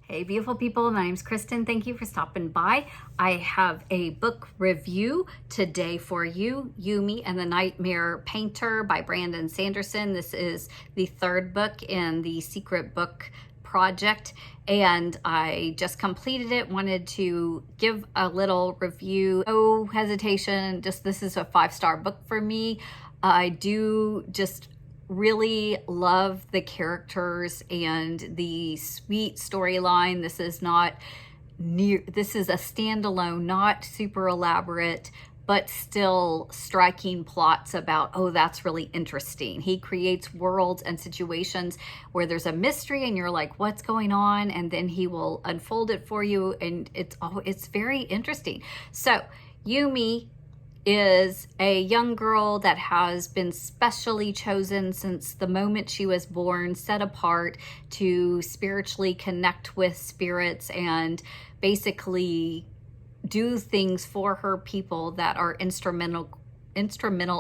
Hey, beautiful people. My name's Kristen. Thank you for stopping by. I have a book review today for you, Yumi and the Nightmare Painter by Brandon Sanderson. This is the third book in the Secret Book project, and I just completed it. Wanted to give a little review. No hesitation. Just this is a 5-star book for me. I do just really love the characters and the sweet storyline. This is a standalone, not super elaborate, but still striking plots about, oh, that's really interesting. He creates worlds and situations where there's a mystery and you're like, what's going on? And then he will unfold it for you, and it's very interesting. So Yumi is a young girl that has been specially chosen since the moment she was born, set apart to spiritually connect with spirits and basically do things for her people that are instrumental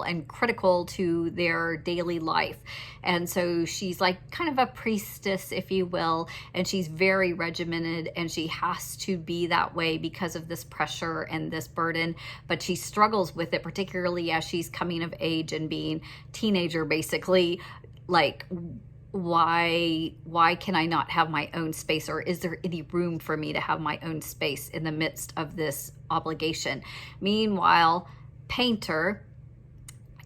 and critical to their daily life. And so she's like kind of a priestess, if you will, and she's very regimented, and she has to be that way because of this pressure and this burden, but she struggles with it, particularly as she's coming of age and being teenager, basically. Like, why can I not have my own space, or is there any room for me to have my own space in the midst of this obligation? Meanwhile, Painter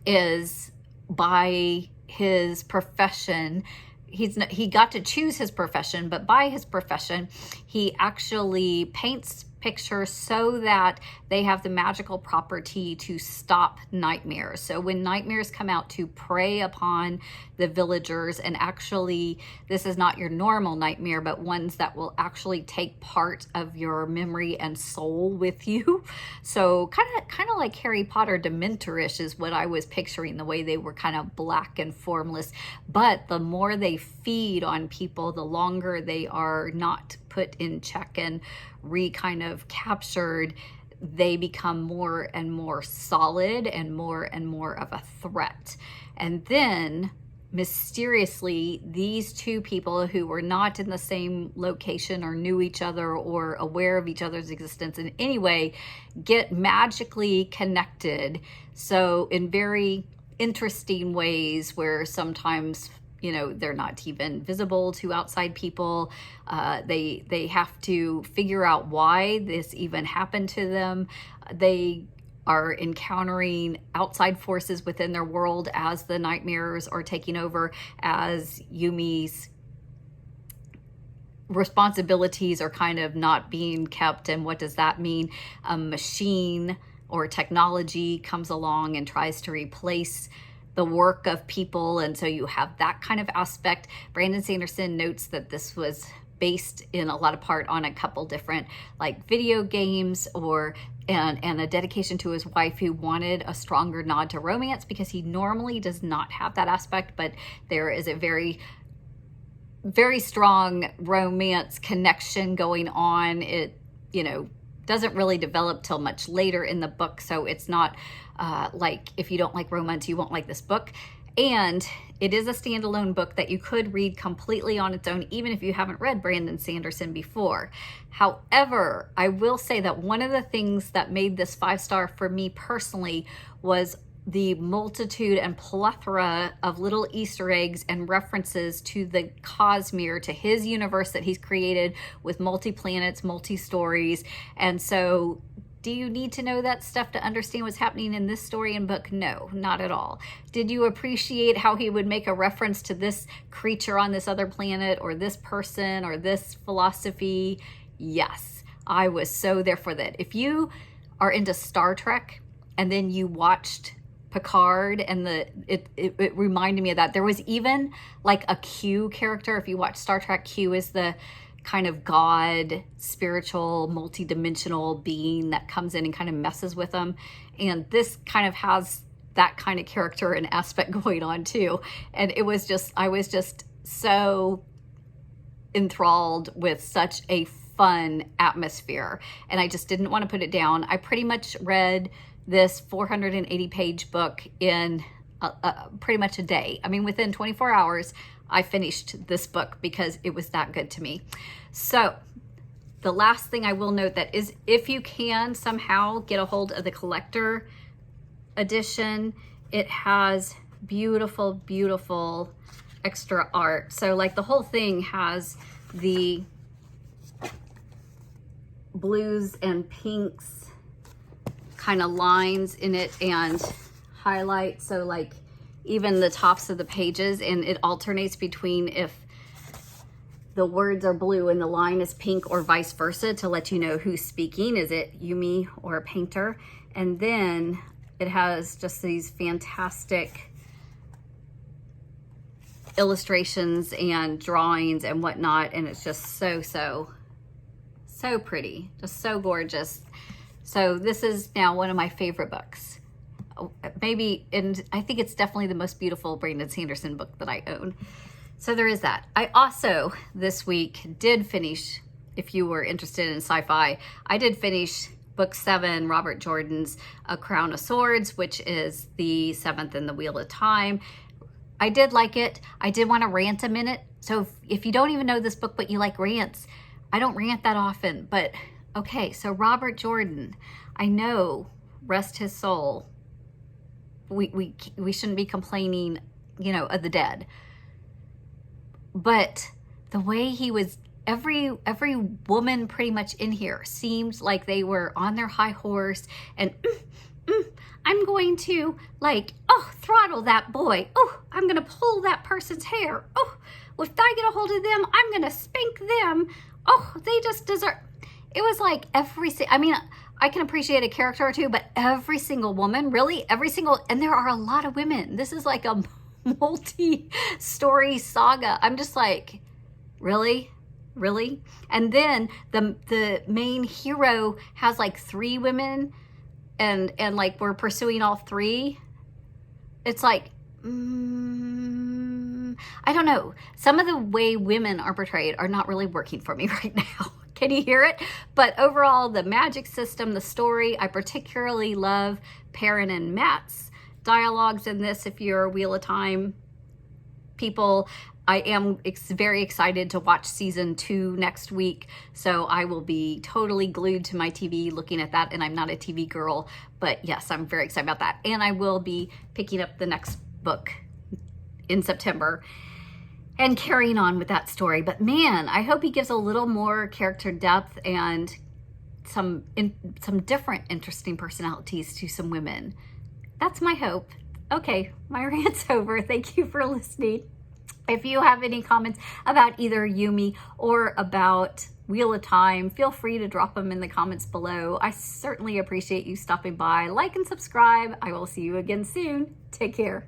is, by his profession, he got to choose his profession, but by his profession, he actually paints pictures so that they have the magical property to stop nightmares. So when nightmares come out to prey upon the villagers, and actually this is not your normal nightmare, but ones that will actually take part of your memory and soul with you. So kind of like Harry Potter Dementor-ish is what I was picturing, the way they were kind of black and formless. But the more they feed on people, the longer they are not put in check and kind of captured, they become more and more solid and more of a threat. And then mysteriously, these two people who were not in the same location or knew each other or aware of each other's existence in any way get magically connected. So in very interesting ways, where sometimes, you know, they're not even visible to outside people. They have to figure out why this even happened to them. They are encountering outside forces within their world as the nightmares are taking over, as Yumi's responsibilities are kind of not being kept. And what does that mean? A machine or technology comes along and tries to replace the work of people, and so you have that kind of aspect. Brandon Sanderson notes that this was based in a lot of part on a couple different like video games, and a dedication to his wife, who wanted a stronger nod to romance, because he normally does not have that aspect, but there is a very strong romance connection going on. It, you know, doesn't really develop till much later in the book, so it's not like, if you don't like romance, you won't like this book. And it is a standalone book that you could read completely on its own, even if you haven't read Brandon Sanderson before. However, I will say that one of the things that made this 5-star for me personally was the multitude and plethora of little Easter eggs and references to the Cosmere, to his universe that he's created with multi-planets, multi-stories. And so, do you need to know that stuff to understand what's happening in this story and book? No, not at all. Did you appreciate how he would make a reference to this creature on this other planet, or this person, or this philosophy? Yes, I was so there for that. If you are into Star Trek and then you watched Picard, and it reminded me of that. There was even like a Q character. If you watch Star Trek, Q is the kind of god, spiritual, multi-dimensional being that comes in and kind of messes with them. And this kind of has that kind of character and aspect going on too. And I was just so enthralled with such a fun atmosphere, and I just didn't want to put it down. I pretty much read this 480-page book in pretty much a day. I mean, within 24 hours, I finished this book because it was that good to me. So the last thing I will note that is, if you can somehow get a hold of the collector edition, it has beautiful, beautiful extra art. So like the whole thing has the blues and pinks kind of lines in it and highlights. So like even the tops of the pages, and it alternates between if the words are blue and the line is pink or vice versa, to let you know who's speaking. Is it Yumi or a painter? And then it has just these fantastic illustrations and drawings and whatnot. And it's just so pretty, just so gorgeous. So this is now one of my favorite books. Maybe, and I think it's definitely the most beautiful Brandon Sanderson book that I own. So there is that. I also this week did finish, if you were interested in sci-fi, I did finish book 7, Robert Jordan's A Crown of Swords, which is the 7th in the Wheel of Time. I did like it. I did want to rant a minute. So if you don't even know this book, but you like rants, I don't rant that often, but okay. So Robert Jordan, I know, rest his soul, we shouldn't be complaining, you know, of the dead. But the way he was, every woman pretty much in here seemed like they were on their high horse and I'm going to like, oh, throttle that boy. Oh, I'm going to pull that person's hair. Oh, well, if I get a hold of them, I'm going to spank them. Oh, they just deserve. It was like I mean, I can appreciate a character or two, but every single woman, really, every single, and there are a lot of women. This is like a multi-story saga. I'm just like, really? Really? And then the main hero has like 3 women and like we're pursuing all 3. It's like, I don't know. Some of the way women are portrayed are not really working for me right now. Can you hear it? But overall, the magic system, the story, I particularly love Perrin and Matt's dialogues in this. If you're Wheel of Time people, I am very excited to watch season 2 next week. So I will be totally glued to my TV looking at that. And I'm not a TV girl, but yes, I'm very excited about that. And I will be picking up the next book in September and carrying on with that story. But man, I hope he gives a little more character depth and some different interesting personalities to some women. That's my hope. Okay, my rant's over. Thank you for listening. If you have any comments about either Yumi or about Wheel of Time, feel free to drop them in the comments below. I certainly appreciate you stopping by. Like and subscribe. I will see you again soon. Take care.